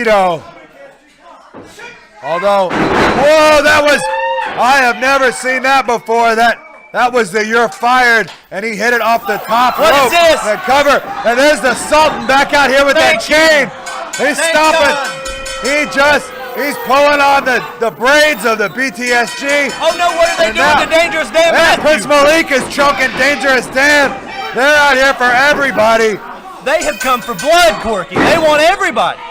Although, whoa, I have never seen that before. That was the you're fired, and he hit it off the top rope. What is this? The cover, and there's the Sultan back out here with that chain. He's stopping. He's pulling on the braids of the BTSG. Oh no, what are they doing to Dangerous Dan? Yeah, Prince Malik is choking Dangerous Dan. They're out here for everybody. They have come for blood, Corky. They want everybody.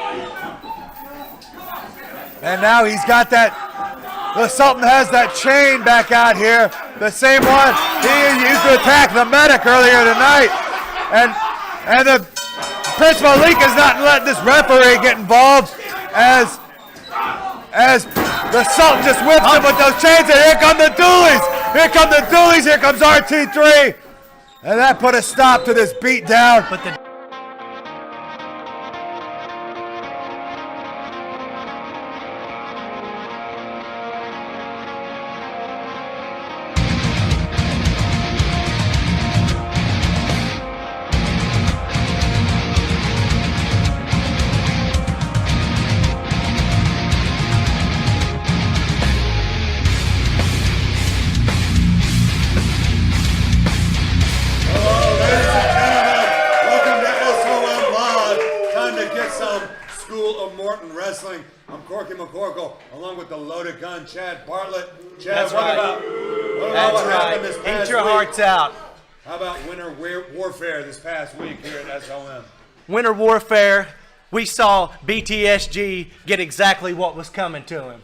And now he's got the Sultan has that chain back out here. The same one he used to attack the medic earlier tonight. And the Prince Malik is not letting this referee get involved as the Sultan just whips him with those chains, and here come the dualies. Here come the dualies. Here comes RT3. And that put a stop to this beat down. But the School of Morton Wrestling. I'm Corky McCorkle, along with the loaded gun, Chad Bartlett. Chad, That's right. What happened this past Eat your week? hearts out. How about Winter Warfare this past week here at SOM? Winter Warfare, we saw BTSG get exactly what was coming to him.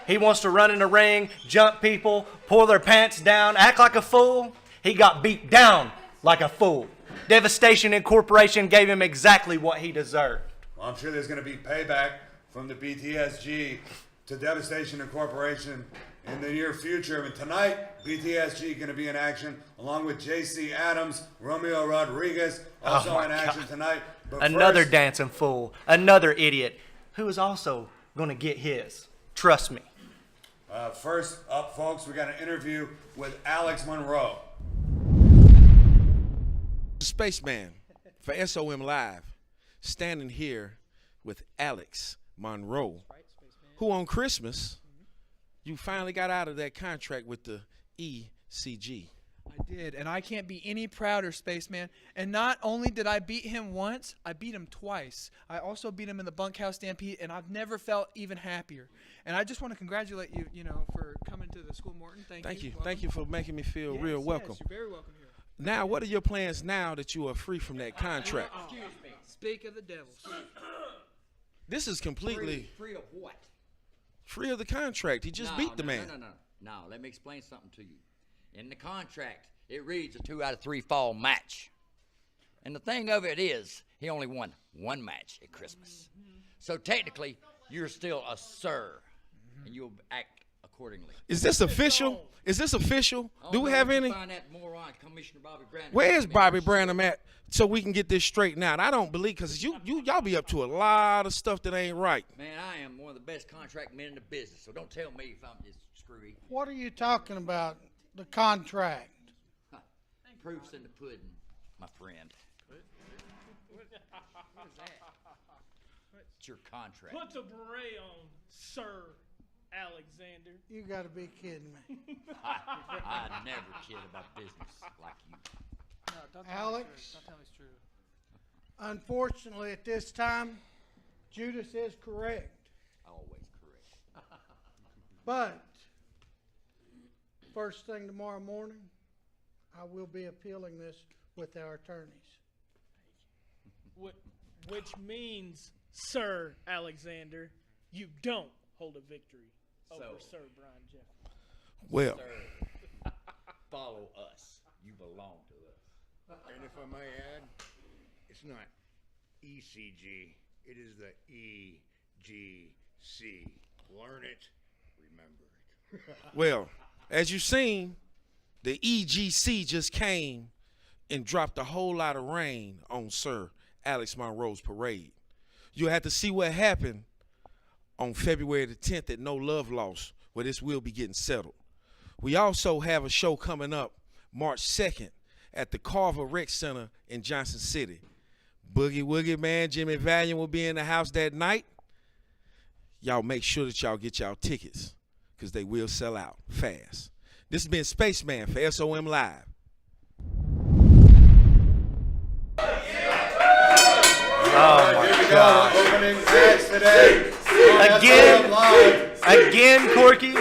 He wants to run in the ring, jump people, pull their pants down, act like a fool. He got beat down like a fool. Devastation Incorporation gave him exactly what he deserved. Well, I'm sure there's going to be payback from the BTSG to Devastation Incorporation in the near future. And tonight, BTSG going to be in action along with JC Adams, Romeo Rodriguez, also in action tonight. But another dancing fool, another idiot, who is also going to get his. Trust me. First up, folks, we got an interview with Alex Monroe. Spaceman for SOM Live, standing here with Alex Monroe, who on Christmas, you finally got out of that contract with the ECG. I did, and I can't be any prouder, Spaceman. And not only did I beat him once, I beat him twice. I also beat him in the bunkhouse stampede, and I've never felt even happier. And I just want to congratulate you, for coming to the School of Morton. Thank you. Thank you for making me feel real welcome. Yes, you're very welcome here. Now, what are your plans now that you are free from that contract? Excuse me. Speak of the devil. This is completely free of what? free of the contract. He just beat the man. No, let me explain something to you. In the contract, it reads a 2 out of 3 fall match. And the thing of it is, he only won one match at Christmas. So technically, you're still a sir, and you'll act accordingly. Is this official? Is this official? Do we have any? Find that moron, Commissioner Bobby Brandon. Where is Bobby Branham at? So we can get this straightened out. I don't believe, because y'all be up to a lot of stuff that ain't right. Man, I am one of the best contract men in the business, so don't tell me if I'm just screwy. What are you talking about? The contract. Proof's in the pudding, my friend. It's your contract. Put the beret on, Sir Alexander. You got to be kidding me. I never kid about business like you. No, don't tell Alex? me it's true. Don't tell me it's true. Unfortunately, at this time, Judas is correct. Always correct. But first thing tomorrow morning, I will be appealing this with our attorneys. Which means, Sir Alexander, you don't hold a victory over Sir Brian Jeffrey. Well, Sir, follow us. You belong to us. And if I may add, it's not ECG, it is the EGC. Learn it, remember it. well, as you've seen, the EGC just came and dropped a whole lot of rain on Sir Alex Monroe's parade. You'll have to see what happened on February the 10th at No Love Lost, where this will be getting settled. We also have a show coming up March 2nd at the Carver Rec Center in Johnson City. Boogie Woogie Man Jimmy Valiant will be in the house that night. y'all make sure that y'all get y'all tickets because they will sell out fast. This has been Spaceman for SOM Live. Oh my God! Opening match today. Again, Corky.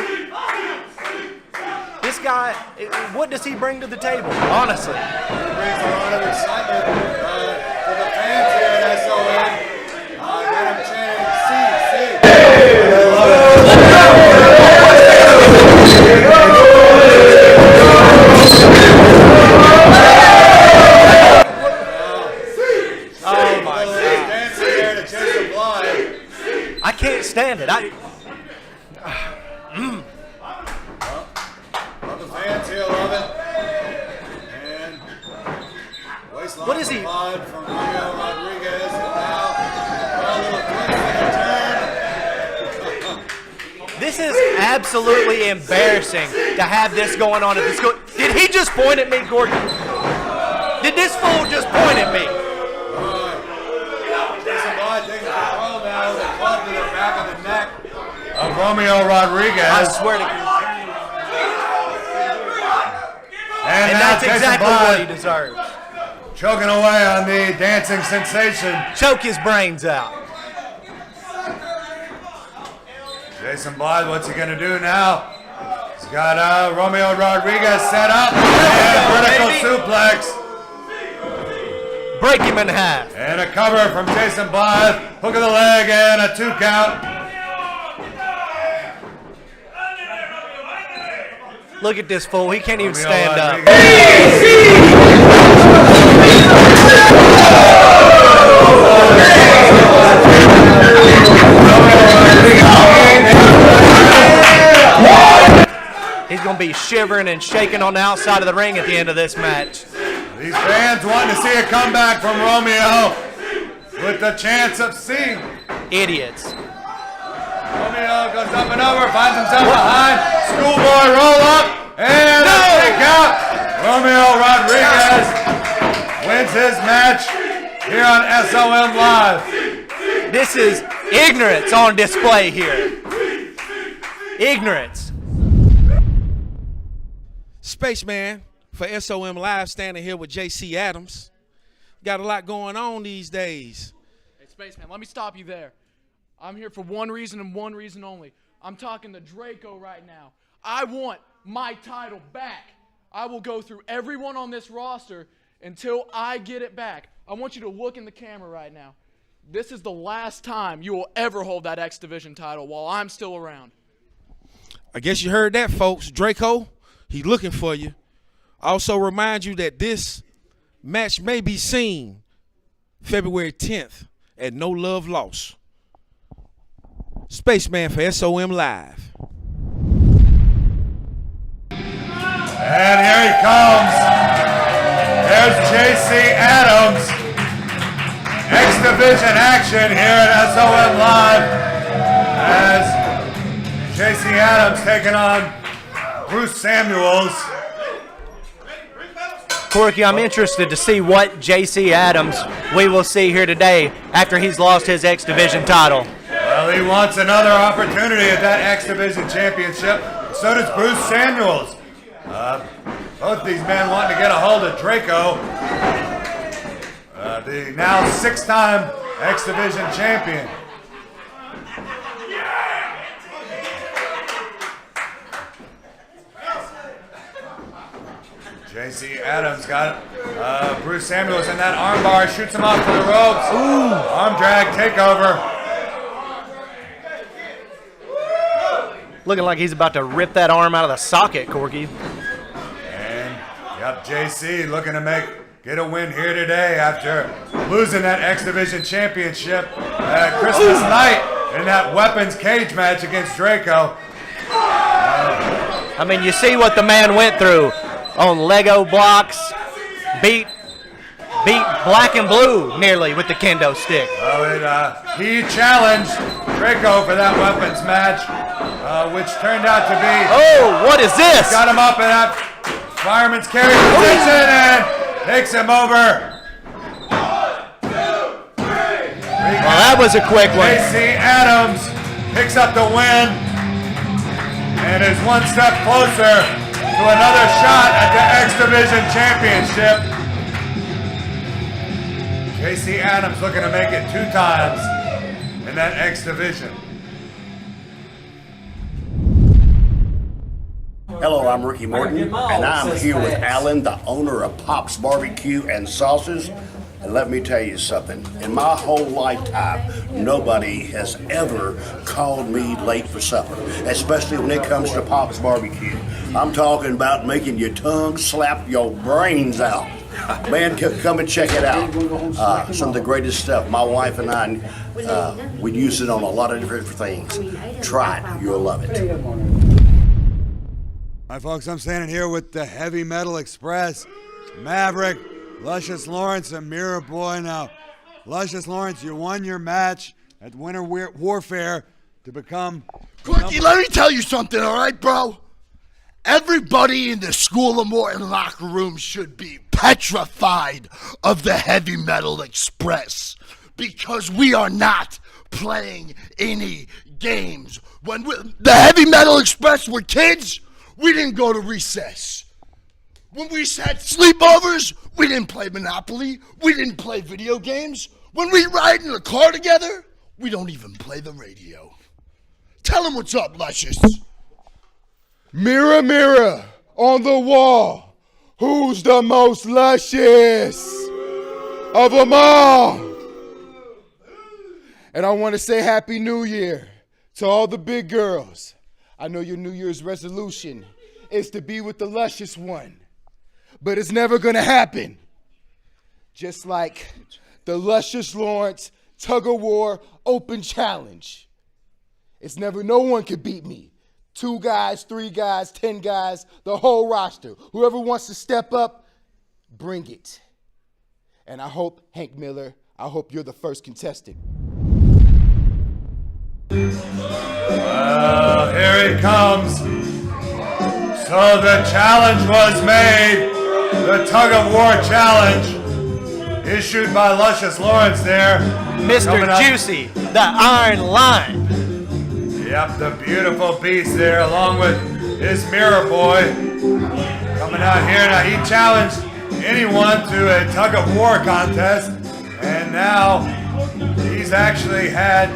This guy, what does he bring to the table? Honestly, He brings a lot of excitement to the fans here at SOM. Get them chanting, oh my God! dancing there to Jason Blythe. I can't stand it. Well, the fans here love it. And waistline What is he? from Romeo Rodriguez. And now a little twist and a turn. This is absolutely embarrassing to have this going on at the school. Did he just point at me, Gordon? Did this fool just point at me? Jason Blythe taking control now with a club to the back of the neck of Romeo Rodriguez. I swear to God. And now that's Jason exactly Blythe what he deserves. choking away on the dancing sensation. Choke his brains out. Jason Blythe, what's he going to do now? He's got Romeo Rodriguez set up. And vertical suplex. Break him in half. And a cover from Jason Blythe. Hook of the leg and a 2 count. Look at this fool. He can't even Romeo stand up. He's going to be shivering and shaking on the outside of the ring at the end of this match. These fans want to see a comeback from Romeo with the chance of seeing. Idiots. Romeo goes up and over, finds himself behind. Schoolboy roll up and a kick out. Romeo Rodriguez wins his match here on SOM Live. This is ignorance on display here. Ignorance. Spaceman for SOM Live, standing here with JC Adams. Got a lot going on these days. Hey, Spaceman, let me stop you there. I'm here for one reason and one reason only. I'm talking to Draco right now. I want my title back. I will go through everyone on this roster until I get it back. I want you to look in the camera right now. This is the last time you will ever hold that X Division title while I'm still around. I guess you heard that, folks. Draco, he's looking for you. Also remind you that this match may be seen February 10th at No Love Lost. Spaceman for SOM Live. And here he comes. There's JC Adams. X Division action here at SOM Live as JC Adams taking on Bruce Samuels. Corky, I'm interested to see what JC Adams we will see here today after he's lost his X Division title. Well, he wants another opportunity at that X Division championship. So does Bruce Samuels. Both these men want to get a hold of Draco, the now 6-time X Division champion. JC Adams got Bruce Samuels in that armbar, shoots him off to the ropes. Ooh, arm drag takeover. Looking like he's about to rip that arm out of the socket, Corky. And yep, JC looking to get a win here today after losing that X Division championship at Christmas night in that weapons cage match against Draco. I mean, you see what the man went through on Lego blocks, beat Black and Blue nearly with the kendo stick. He challenged Draco for that weapons match, which turned out to be. Oh, what is this? Got him up in that fireman's carry position and takes him over. Well, that was a quick one. JC Adams picks up the win and is one step closer to another shot at the X Division Championship. Casey Adams looking to make it 2 times in that X Division. Hello, I'm Ricky Morton, and I'm here with Alan, the owner of Pop's Barbecue and Sauces. And let me tell you something, in my whole lifetime, nobody has ever called me late for supper, especially when it comes to Pop's Barbecue. I'm talking about making your tongue slap your brains out. Man, come and check it out. Some of the greatest stuff. My wife and I, we use it on a lot of different things. Try it, you'll love it. Hi folks, I'm standing here with the Heavy Metal Express, Maverick, Luscious Lawrence, and Mirror Boy. Now, Luscious Lawrence, you won your match at Winter Warfare to become... Corky, let me tell you something, all right, bro? Everybody in the School of Morton locker room should be petrified of the Heavy Metal Express because we are not playing any games. When the Heavy Metal Express were kids, we didn't go to recess. When we had sleepovers, we didn't play Monopoly. We didn't play video games. When we ride in a car together, we don't even play the radio. Tell them what's up, Luscious. Mirror, mirror on the wall, who's the most luscious of them all? And I want to say Happy New Year to all the big girls. I know your New Year's resolution is to be with the luscious one, but it's never gonna happen. Just like the Luscious Lawrence Tug of War Open Challenge. It's never, no one could beat me. 2 guys, 3 guys, 10 guys, the whole roster. Whoever wants to step up, bring it. And I hope, Hank Miller, I hope you're the first contestant. Well, here he comes. So the challenge was made. The Tug of War Challenge, issued by Luscious Lawrence there. Mr. Juicy, the Iron Lion. Yep, the beautiful beast there, along with his Mirror Boy. Coming out here. Now, he challenged anyone to a Tug of War contest. And now, he's actually had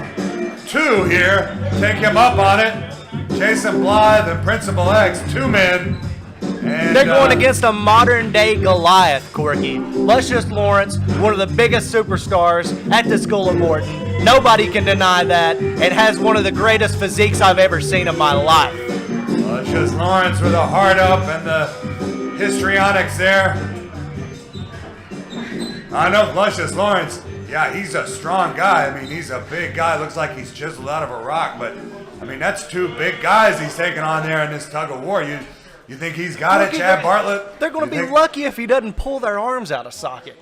2 here take him up on it. Jason Blythe and Principal X, 2 men. And, they're going against a modern-day Goliath, Corky. Luscious Lawrence, one of the biggest superstars at the School of Morton. Nobody can deny that, and has one of the greatest physiques I've ever seen in my life. Luscious Lawrence with a heart up and the histrionics there. I know Luscious Lawrence, yeah, he's a strong guy. I mean, he's a big guy. Looks like he's chiseled out of a rock, but I mean, that's 2 big guys he's taking on there in this Tug of War. You think he's got it, Chad Bartlett? They're going to be lucky if he doesn't pull their arms out of socket.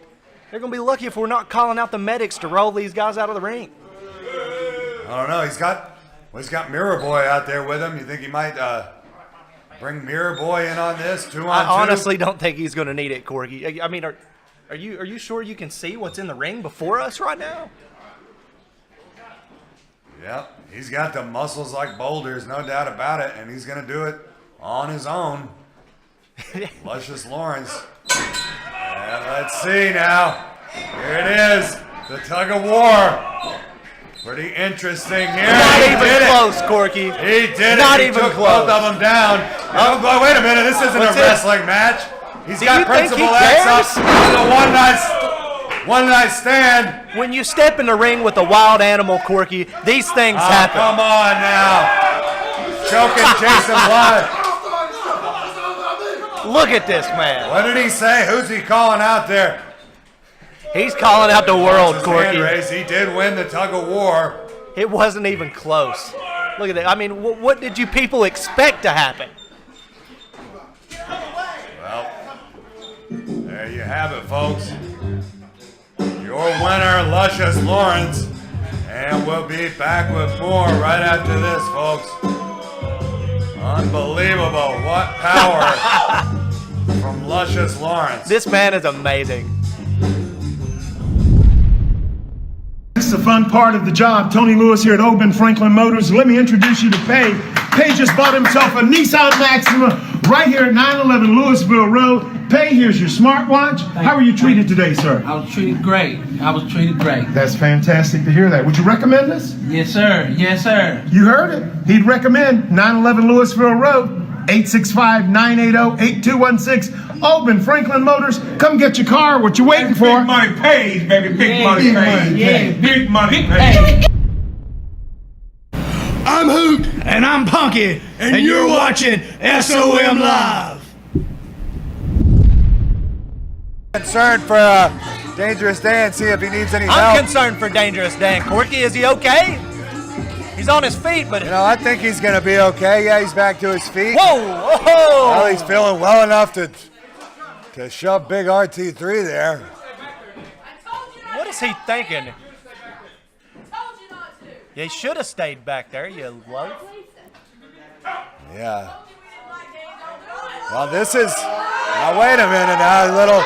They're going to be lucky if we're not calling out the medics to roll these guys out of the ring. I don't know. He's got Mirror Boy out there with him. You think he might bring Mirror Boy in on this 2-on-2? I honestly don't think he's going to need it, Corky. I mean, are you sure you can see what's in the ring before us right now? Yep, he's got the muscles like boulders, no doubt about it, and he's going to do it on his own. Luscious Lawrence. And let's see now. Here it is, the Tug of War. Pretty interesting here. Not even close, Corky. He did it. Not He even took close. both of them down. Oh, wait a minute. This isn't What's a wrestling match. He's Do got you think Principal he X cares? up with a one-night stand. When you step in the ring with a wild animal, Corky, these things happen. Come on now. Choking Jason Blythe. Look at this man. What did he say? Who's he calling out there? He's calling out the world, His Corky. hand raised. He did win the Tug of War. It wasn't even close. Look at that. I mean, what did you people expect to happen? Well, there you have it, folks. Your winner, Luscious Lawrence. And we'll be back with more right after this, folks. Unbelievable. What power from Luscious Lawrence. This man is amazing. is a fun part of the job. Tony Lewis here at Oban Franklin Motors. Let me introduce you to Pay. Pay just bought himself a Nissan Maxima right here at 911 Louisville Road. Pay, here's your smartwatch. How were you treated today, sir? I was treated great. That's fantastic to hear that. Would you recommend us? Yes, sir. Yes, sir. You heard it. He'd recommend 911 Louisville Road, 865-980-8216. Oban Franklin Motors. Come get your car. What you waiting for? Big money pays, baby. Big money pays. Yeah, Big money pays. I'm Hoot. And I'm Punky. And you're watching SOM Live. Concerned for Dangerous Dan, see if he needs any help. I'm concerned for Dangerous Dan. Corky, is he okay? He's on his feet, but... You know, I think he's going to be okay. Yeah, he's back to his feet. Whoa! Whoa! Well, he's feeling well enough to shove big RT3 there. What is he thinking? Yeah, he should have stayed back there, you loaf. Yeah. Well, this is... Now, wait a minute now, a little...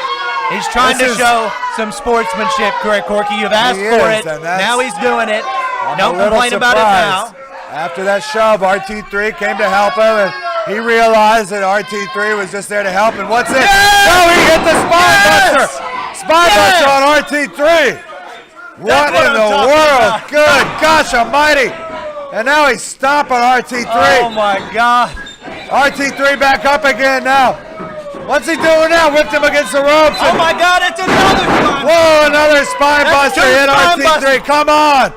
He's trying to show some sportsmanship, Corky. You've asked for it. Now he's doing it. Don't complain about it now. After that shove, RT3 came to help him, and he realized that RT3 was just there to help. And what's it? Yes! No, he hit the spine buster. Spine buster on RT3. What in the world? Good gosh almighty. And now he's stomping RT3. Oh, my God. RT3 back up again now. What's he doing now? Whipped him against the ropes. Oh, my God, it's another spine. Whoa, another spine buster hit RT3. Come on.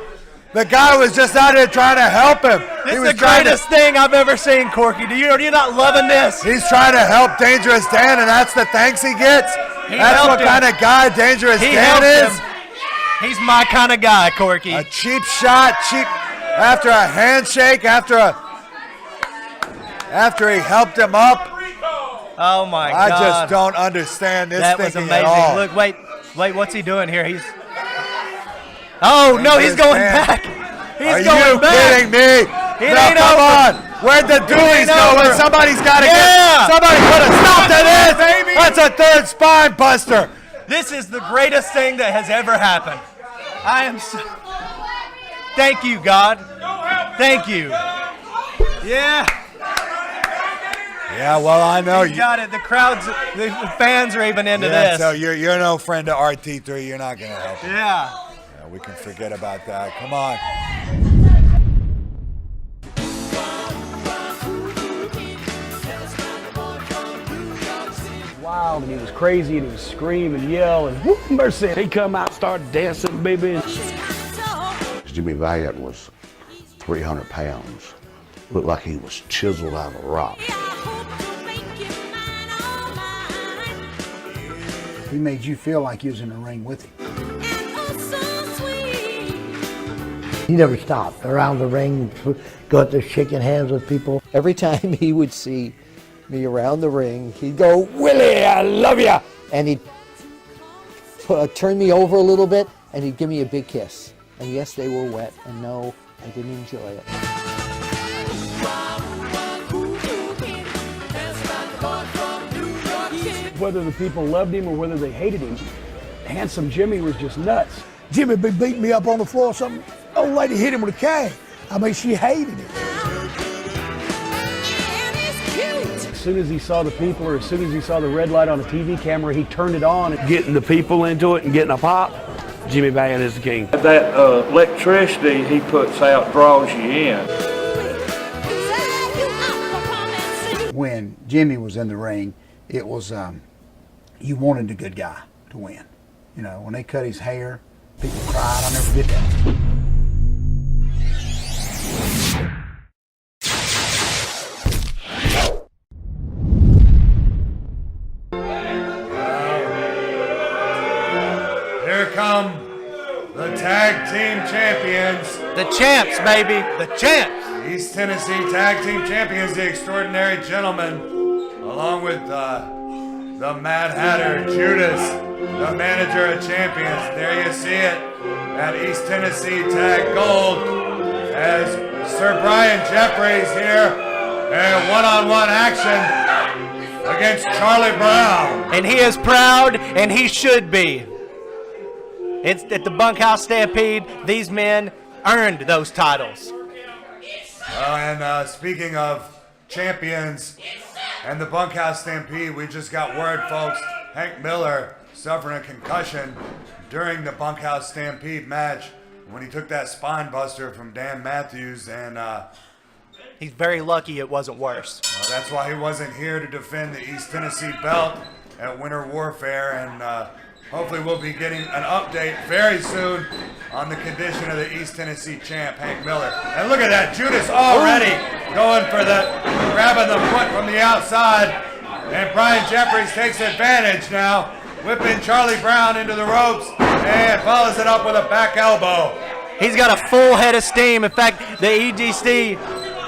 The guy was just out here trying to help him. This is the greatest thing I've ever seen, Corky. Are you not loving this? He's trying to help Dangerous Dan, and that's the thanks he gets. That's what kind of guy Dangerous Dan is. He's my kind of guy, Corky. A cheap shot, after a handshake, after he helped him up. Oh my I God! just don't understand this That was thinking amazing. at all. Look, wait, what's he doing here? Oh no, he's going back. Are you kidding me? Ain't come over. on. Where'd the doolies go? over. Somebody's got to Yeah. Somebody put a stop to this. That's a third spine buster. This is the greatest thing that has ever happened. I am so... Thank you, God. Thank you. Yeah. Yeah, well, I know You got it. The crowds, the fans are even into this. So you're no friend to RT3. You're not going to help him. Yeah. We can forget about that. Come on. Wild, and he was crazy, and he was screaming and yelling. Whoop, mercy! He come out, started dancing, baby. Jimmy Valiant was 300 pounds. Looked like he was chiseled out of rock. He made you feel like you was in the ring with him. He never stopped around the ring, go out there shaking hands with people. Every time he would see me around the ring, he'd go, "Willie, I love ya!" And he'd turn me over a little bit, and he'd give me a big kiss. And yes, they were wet, and no, I didn't enjoy it. Whether the people loved him or whether they hated him, Handsome Jimmy was just nuts. Jimmy be beating me up on the floor or something. Old lady hit him with a cane. I mean, she hated it. As soon as he saw the people, or as soon as he saw the red light on a TV camera, he turned it on. Getting the people into it and getting a pop, Jimmy Valiant is the king. That electricity he puts out draws you in. When Jimmy was in the ring, it was, you wanted the good guy to win. You know, when they cut his hair, people cried. I'll never forget that. Here come the tag team champions. The champs, baby. The champs. East Tennessee Tag Team Champions, the Extraordinary Gentlemen, along with the Mad Hatter, Judas, the Manager of Champions. There you see it at East Tennessee Tag Gold as Sir Brian Jeffries here in one-on-one action against Charlie Brown. And he is proud, and he should be. It's at the Bunkhouse Stampede. These men earned those titles. And speaking of champions and the Bunkhouse Stampede, we just got word, folks. Hank Miller suffering a concussion during the Bunkhouse Stampede match when he took that spine buster from Dan Matthews, and he's very lucky it wasn't worse. Well, that's why he wasn't here to defend the East Tennessee belt at Winter Warfare, and hopefully we'll be getting an update very soon on the condition of the East Tennessee champ, Hank Miller. And look at that, Judas already going for grabbing the foot from the outside, and Brian Jeffries takes advantage now, whipping Charlie Brown into the ropes and follows it up with a back elbow. He's got a full head of steam. In fact, the EGC,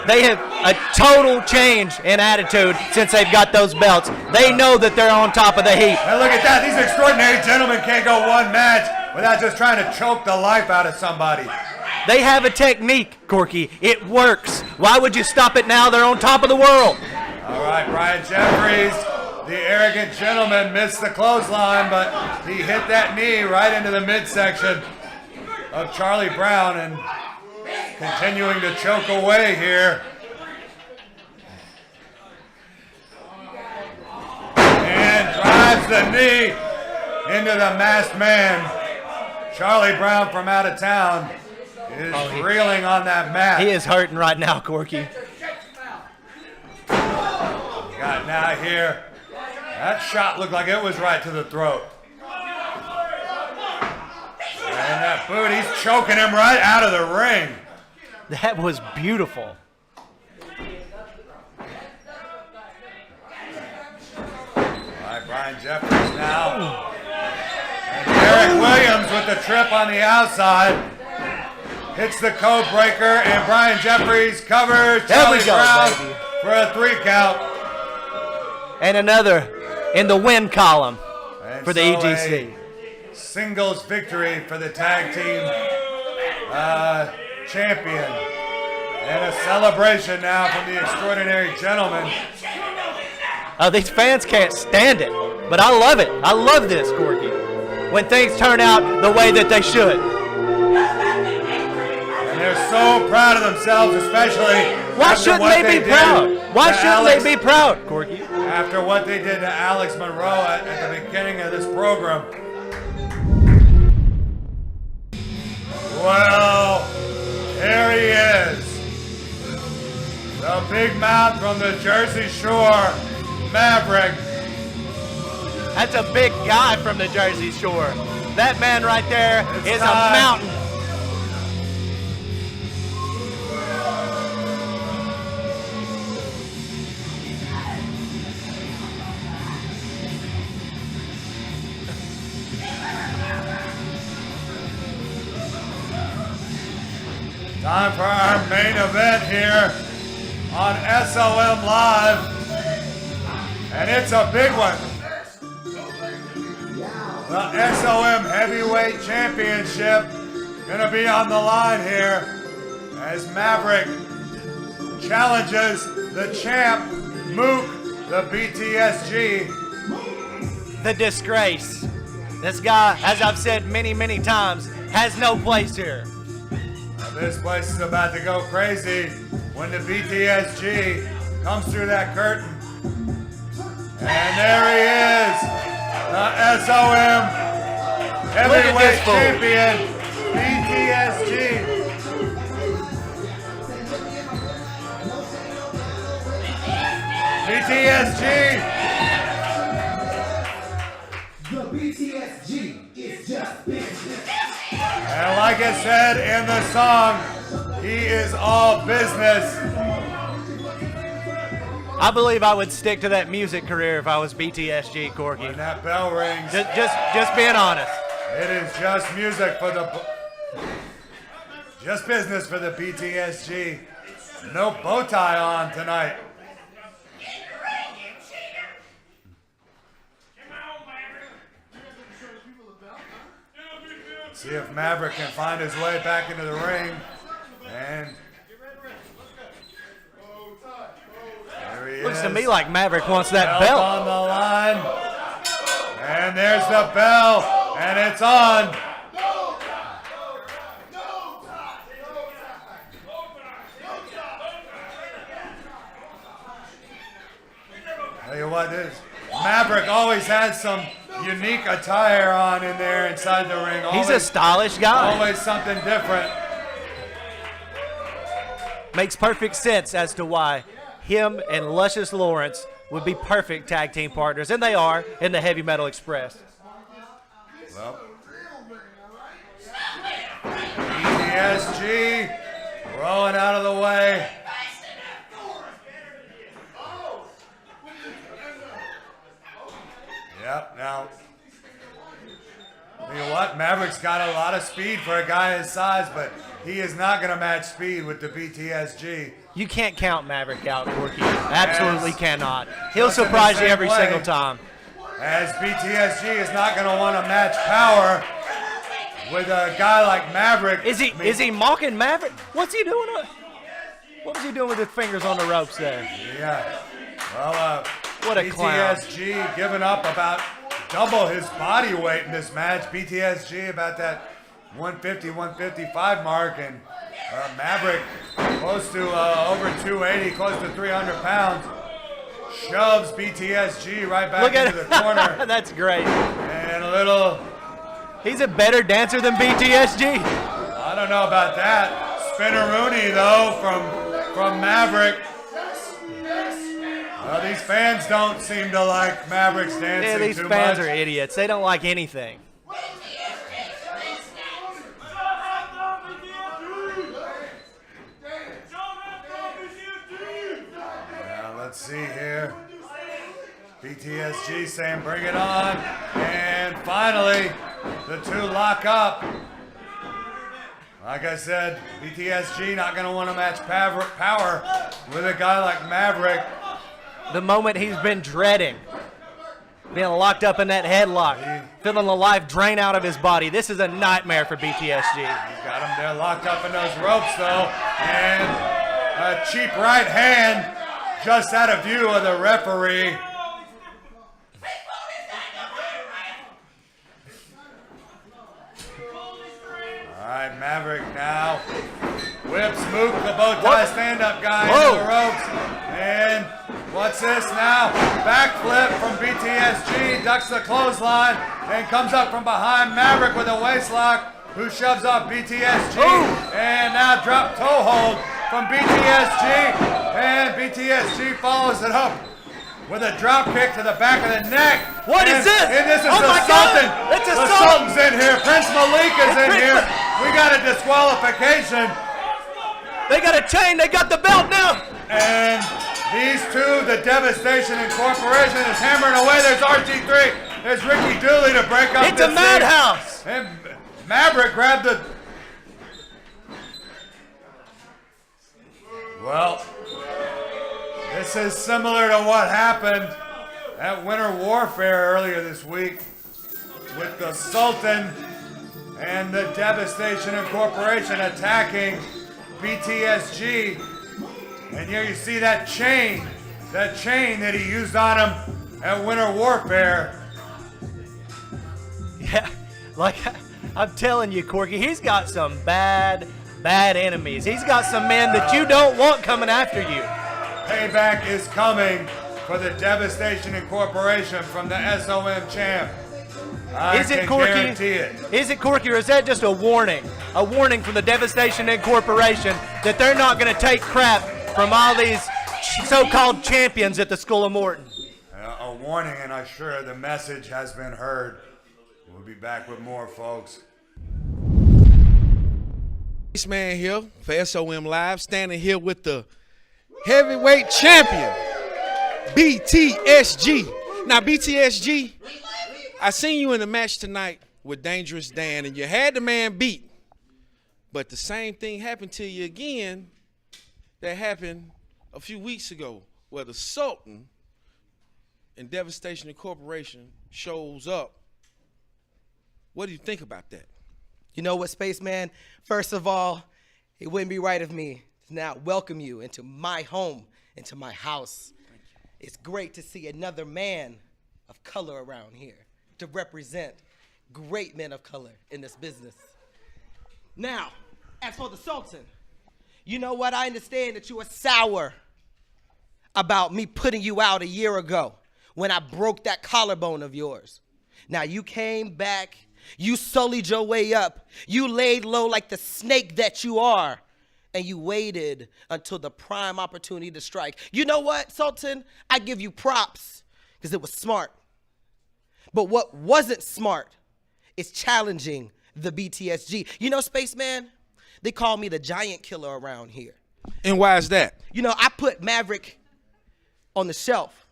they have a total change in attitude since they've got those belts. They know that they're on top of the heap. And look at that. These extraordinary gentlemen can't go one match without just trying to choke the life out of somebody. They have a technique, Corky. It works. Why would you stop it now? They're on top of the world. All right, Brian Jeffries, the arrogant gentleman, missed the clothesline, but he hit that knee right into the midsection of Charlie Brown and continuing to choke away here. And drives the knee into the masked man. Charlie Brown from out of town is reeling on that mat. He is hurting right now, Corky. Got now here. That shot looked like it was right to the throat. And that boot, he's choking him right out of the ring. That was beautiful. All right, Brian Jeffries now. And Derek Williams with the trip on the outside. Hits the code breaker, and Brian Jeffries covers Charlie Brown for a 3 count. And another in the win column for the EGC. Singles victory for the tag team champion. And a celebration now from the extraordinary gentleman. These fans can't stand it, but I love it. I love this, Corky. When things turn out the way that they should. And they're so proud of themselves, especially Why shouldn't they be proud? Why shouldn't they be proud, Corky? After what they did to Alex Monroe at the beginning of this program. Well, here he is. The big mouth from the Jersey Shore, Maverick. That's a big guy from the Jersey Shore. That man right there is a mountain. Time for our main event here on SOM Live. And it's a big one. The SOM Heavyweight Championship gonna be on the line here as Maverick challenges the champ, Mook, the BTSG. The disgrace. This guy, as I've said many, many times, has no place here. This place is about to go crazy when the BTSG comes through that curtain. And there he is, the SOM Heavyweight Champion, BTSG. BTSG. The BTSG is just business. And like it said in the song, he is all business. I believe I would stick to that music career if I was BTSG, Corky. When that bell rings. Just being honest. It is just music for the, just business for the BTSG. No bow tie on tonight. See if Maverick can find his way back into the ring. And there he is. Looks to me like Maverick wants that belt. On the line. And there's the bell. And it's on. Tell you what, Maverick always has some unique attire on in there inside the ring. He's a stylish guy. Always something different. Makes perfect sense as to why him and Luscious Lawrence would be perfect tag team partners, and they are in the Heavy Metal Express. Well, ETSG rolling out of the way. Yep, now, you know what? Maverick's got a lot of speed for a guy his size, but he is not going to match speed with the BTSG. You can't count Maverick out, Corky. Absolutely cannot. He'll surprise you every single time. As BTSG is not going to want to match power with a guy like Maverick. Is he mocking Maverick? What's he doing? What was he doing with his fingers on the ropes there? Yeah. Well, what a clown. BTSG giving up about double his body weight in this match. BTSG about that 150, 155 mark, and Maverick close to over 280, close to 300 pounds. Shoves BTSG right back into the corner. That's great. And a little... He's a better dancer than BTSG. I don't know about that. Spinneroonie, though, from Maverick. These fans don't seem to like Maverick's dancing too much. Yeah, these fans are idiots. They don't like anything. Let's see here. BTSG saying bring it on. And finally, the two lock up. Like I said, BTSG not going to want to match power with a guy like Maverick. The moment he's been dreading. Being locked up in that headlock. Feeling the life drain out of his body. This is a nightmare for BTSG. He's got him there locked up in those ropes, though. And a cheap right hand just out of view of the referee. All right, Maverick now whips Mook, the bow tie stand-up guy, into the ropes. And what's this now? Backflip from BTSG, ducks the clothesline, and comes up from behind Maverick with a waistlock, who shoves off BTSG. And now drop toe hold from BTSG. And BTSG follows it up with a drop kick to the back of the neck. What is this? And this is oh the Sultan. It's a the Sultan's in here. Prince Malik is in here. We got a disqualification. They got a chain. They got the belt now. And these two, the Devastation Incorporation, is hammering away. There's RG3. There's Ricky Dooley to break up It's a madhouse. And Maverick grabbed the... Well, this is similar to what happened at Winter Warfare earlier this week with the Sultan and the Devastation Incorporation attacking BTSG. And here you see that chain that he used on him at Winter Warfare. Yeah, like I'm telling you, Corky, he's got some bad enemies. He's got some men that you don't want coming after you. Payback is coming for the Devastation Incorporation from the SOM champ. Is it, Corky? Guarantee it. Is it, Corky, or is that just a warning? A warning from the Devastation Incorporation that they're not going to take crap from all these so-called champions at the School of Morton? A warning, and I'm sure the message has been heard. We'll be back with more, folks. This man here for SOM Live, standing here with the heavyweight champion, BTSG. Now, BTSG, I seen you in the match tonight with Dangerous Dan, and you had the man beat. But the same thing happened to you again that happened a few weeks ago, where the Sultan and Devastation Incorporation shows up. What do you think about that? You know what, Spaceman? First of all, it wouldn't be right of me to now welcome you into my home, into my house. It's great to see another man of color around here to represent great men of color in this business. Now, as for the Sultan, you know what? I understand that you are sour about me putting you out a year ago. when I broke that collarbone of yours. Now you came back, you sullied your way up, you laid low like the snake that you are, and you waited until the prime opportunity to strike. You know what, Sultan? I give you props because it was smart. But what wasn't smart is challenging the BTSG. You know, Spaceman, they call me the giant killer around here. And why is that? You know, I put Maverick on the shelf.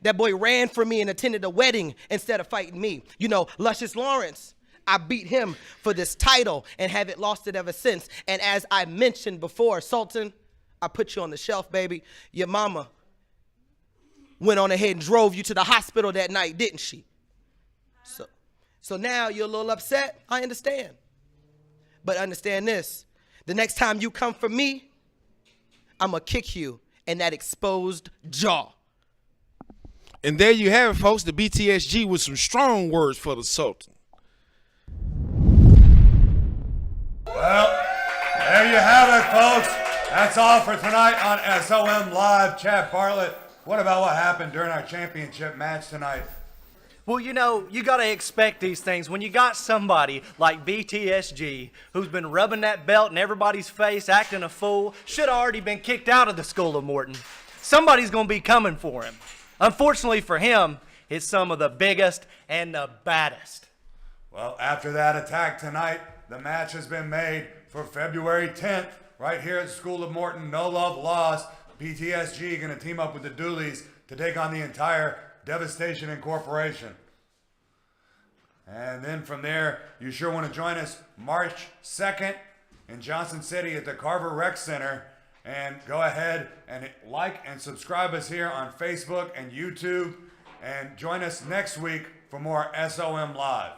That boy ran for me and attended a wedding instead of fighting me. You know, Luscious Lawrence, I beat him for this title and haven't lost it ever since. And as I mentioned before, Sultan, I put you on the shelf, baby. Your mama went on ahead and drove you to the hospital that night, didn't she? So now you're a little upset. I understand. But understand this. The next time you come for me, I'm going to kick you in that exposed jaw. And there you have it, folks. The BTSG with some strong words for the Sultan. Well, there you have it, folks. That's all for tonight on SOM Live. Chad Bartlett, what about what happened during our championship match tonight? Well, you know, you got to expect these things. When you got somebody like BTSG who's been rubbing that belt in everybody's face, acting a fool, should have already been kicked out of the School of Morton. Somebody's going to be coming for him. Unfortunately for him, it's some of the biggest and the baddest. Well, after that attack tonight, the match has been made for February 10th right here at School of Morton. No love lost. BTSG going to team up with the Dooleys to take on the entire Devastation Incorporation. And then from there, you sure want to join us March 2nd in Johnson City at the Carver Rec Center. And go ahead and like and subscribe us here on Facebook and YouTube. And join us next week for more SOM Live.